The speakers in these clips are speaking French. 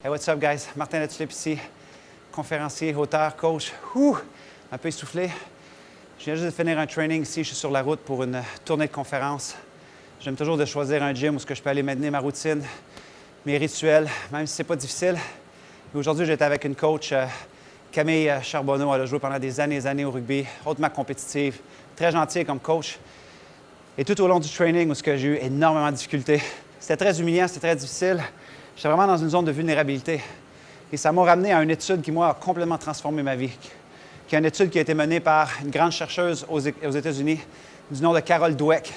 Hey, what's up, guys? Martin Latulippe ici, conférencier, auteur, coach. Un peu essoufflé. Je viens juste de finir un training ici. Je suis sur la route pour une tournée de conférence. J'aime toujours de choisir un gym où je peux aller maintenir ma routine, mes rituels, même si ce n'est pas difficile. Et aujourd'hui, j'étais avec une coach, Camille Charbonneau. Elle a joué pendant des années au rugby, hautement compétitive, très gentille comme coach. Et tout au long du training, où j'ai eu énormément de difficultés, c'était très humiliant, c'était très difficile. J'étais vraiment dans une zone de vulnérabilité. Et ça m'a ramené à une étude qui, moi, a complètement transformé ma vie. Qui est une étude qui a été menée par une grande chercheuse aux États-Unis du nom de Carol Dweck.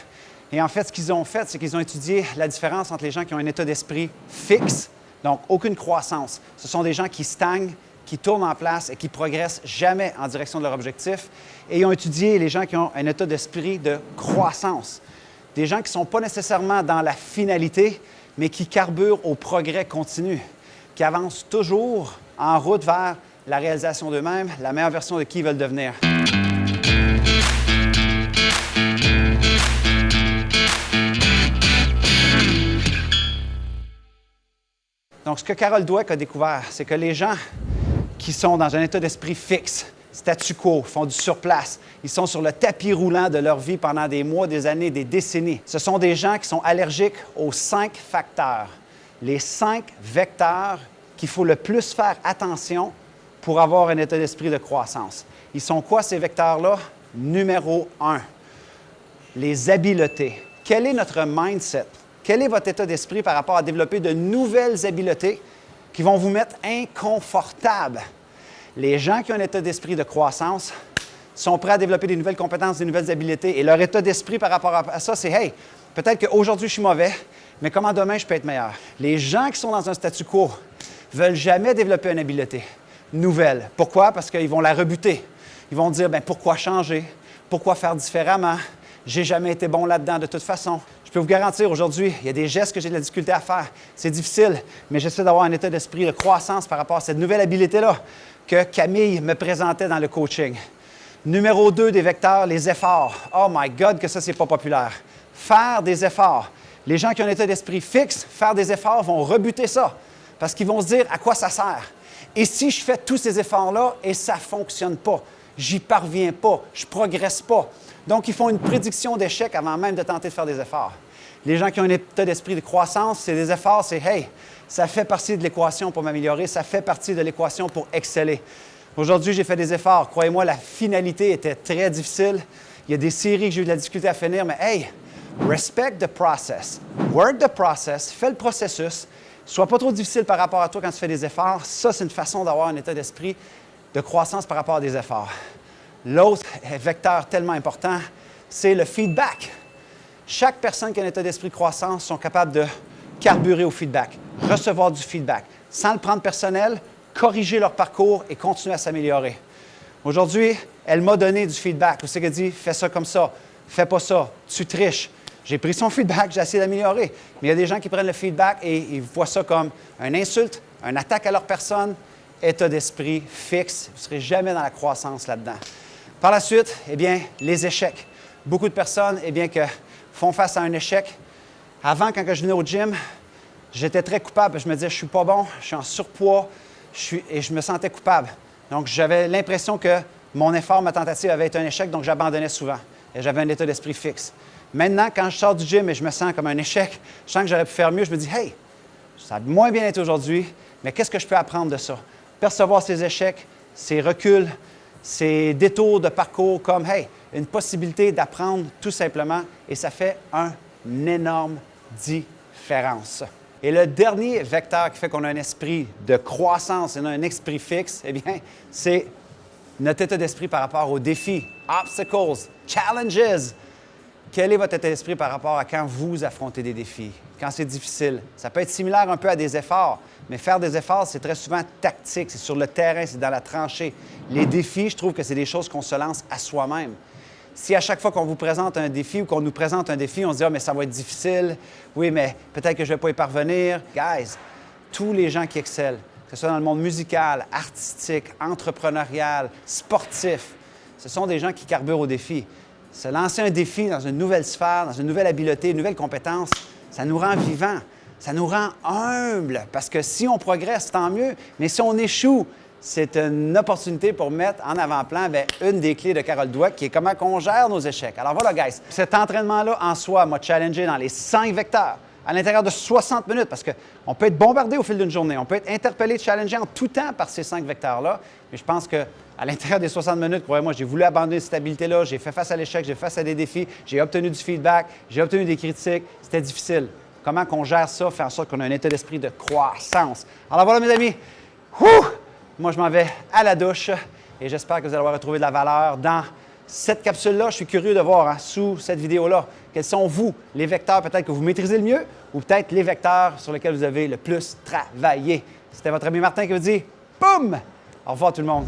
Et en fait, ce qu'ils ont fait, c'est qu'ils ont étudié la différence entre les gens qui ont un état d'esprit fixe, donc aucune croissance. Ce sont des gens qui stagnent, qui tournent en place et qui progressent jamais en direction de leur objectif. Et ils ont étudié les gens qui ont un état d'esprit de croissance. Des gens qui ne sont pas nécessairement dans la finalité, mais qui carburent au progrès continu, qui avancent toujours en route vers la réalisation d'eux-mêmes, la meilleure version de qui ils veulent devenir. Donc, ce que Carol Dweck a découvert, c'est que les gens qui sont dans un état d'esprit fixe, statu quo, font du surplace, ils sont sur le tapis roulant de leur vie pendant des mois, des années, des décennies. Ce sont des gens qui sont allergiques aux 5 facteurs, les 5 vecteurs qu'il faut le plus faire attention pour avoir un état d'esprit de croissance. Ils sont quoi ces vecteurs-là? Numéro 1, les habiletés. Quel est notre mindset? Quel est votre état d'esprit par rapport à développer de nouvelles habiletés qui vont vous mettre inconfortable? Les gens qui ont un état d'esprit de croissance sont prêts à développer des nouvelles compétences, des nouvelles habiletés. Et leur état d'esprit par rapport à ça, c'est « Hey, peut-être qu'aujourd'hui je suis mauvais, mais comment demain je peux être meilleur? » Les gens qui sont dans un statu quo ne veulent jamais développer une habileté nouvelle. Pourquoi? Parce qu'ils vont la rebuter. Ils vont dire « Pourquoi changer? Pourquoi faire différemment? J'ai jamais été bon là-dedans de toute façon. » Je peux vous garantir aujourd'hui, il y a des gestes que j'ai de la difficulté à faire. C'est difficile, mais j'essaie d'avoir un état d'esprit de croissance par rapport à cette nouvelle habileté-là que Camille me présentait dans le coaching. Numéro 2 des vecteurs, les efforts. Oh my God, que ça, c'est pas populaire. Faire des efforts. Les gens qui ont un état d'esprit fixe, faire des efforts vont rebuter ça parce qu'ils vont se dire à quoi ça sert. Et si je fais tous ces efforts-là et ça ne fonctionne pas, j'y parviens pas, je ne progresse pas. Donc, ils font une prédiction d'échec avant même de tenter de faire des efforts. Les gens qui ont un état d'esprit de croissance, c'est des efforts, c'est « Hey, ça fait partie de l'équation pour m'améliorer, ça fait partie de l'équation pour exceller. » Aujourd'hui, j'ai fait des efforts. Croyez-moi, la finalité était très difficile. Il y a des séries que j'ai eu de la difficulté à finir, mais hey, respect the process. Work the process, fais le processus. Sois pas trop difficile par rapport à toi quand tu fais des efforts. Ça, c'est une façon d'avoir un état d'esprit de croissance par rapport à des efforts. L'autre vecteur tellement important, c'est le feedback. Chaque personne qui a un état d'esprit de croissance sont capables de carburer au feedback, recevoir du feedback, sans le prendre personnel, corriger leur parcours et continuer à s'améliorer. Aujourd'hui, elle m'a donné du feedback. Où c'est qu'elle dit « Fais ça comme ça, fais pas ça, tu triches ». J'ai pris son feedback, j'ai essayé d'améliorer. Mais il y a des gens qui prennent le feedback et ils voient ça comme une insulte, une attaque à leur personne, état d'esprit fixe. Vous ne serez jamais dans la croissance là-dedans. Par la suite, eh bien, les échecs. Beaucoup de personnes, eh bien, que font face à un échec. Avant, quand je venais au gym, j'étais très coupable. Je me disais, je ne suis pas bon, je suis en surpoids et je me sentais coupable. Donc, j'avais l'impression que mon effort, ma tentative avait été un échec, donc j'abandonnais souvent. Et j'avais un état d'esprit fixe. Maintenant, quand je sors du gym et je me sens comme un échec, je sens que j'aurais pu faire mieux, je me dis, hey, ça a moins bien été aujourd'hui, mais qu'est-ce que je peux apprendre de ça? Percevoir ces échecs, ces reculs, ces détours de parcours comme, hey, une possibilité d'apprendre tout simplement, et ça fait une énorme différence. Et le dernier vecteur qui fait qu'on a un esprit de croissance et non un esprit fixe, eh bien, c'est notre état d'esprit par rapport aux défis, obstacles, challenges. Quel est votre état d'esprit par rapport à quand vous affrontez des défis, quand c'est difficile? Ça peut être similaire un peu à des efforts, mais faire des efforts, c'est très souvent tactique, c'est sur le terrain, c'est dans la tranchée. Les défis, je trouve que c'est des choses qu'on se lance à soi-même. Si à chaque fois qu'on vous présente un défi ou qu'on nous présente un défi, on se dit « Ah, mais ça va être difficile. Oui, mais peut-être que je ne vais pas y parvenir. » Guys, tous les gens qui excellent, que ce soit dans le monde musical, artistique, entrepreneurial, sportif, ce sont des gens qui carburent au défi. Se lancer un défi dans une nouvelle sphère, dans une nouvelle habileté, une nouvelle compétence, ça nous rend vivants. Ça nous rend humbles parce que si on progresse, tant mieux. Mais si on échoue, c'est une opportunité pour mettre en avant-plan une des clés de Carol Dweck qui est comment on gère nos échecs. Alors voilà, guys, cet entraînement-là en soi m'a challengé dans les 5 vecteurs à l'intérieur de 60 minutes parce qu'on peut être bombardé au fil d'une journée, on peut être interpellé, challengé en tout temps par ces 5 vecteurs-là. Mais je pense qu'à l'intérieur des 60 minutes, croyez-moi, j'ai voulu abandonner cette stabilité-là, j'ai fait face à l'échec, j'ai fait face à des défis, j'ai obtenu du feedback, j'ai obtenu des critiques. C'était difficile. Comment qu'on gère ça, fait en sorte qu'on a un état d'esprit de croissance. Alors voilà, mes amis. Moi, je m'en vais à la douche et j'espère que vous allez avoir retrouvé de la valeur dans cette capsule-là. Je suis curieux de voir sous cette vidéo-là quels sont, vous, les vecteurs peut-être que vous maîtrisez le mieux ou peut-être les vecteurs sur lesquels vous avez le plus travaillé. C'était votre ami Martin qui vous dit « Boum! » Au revoir tout le monde.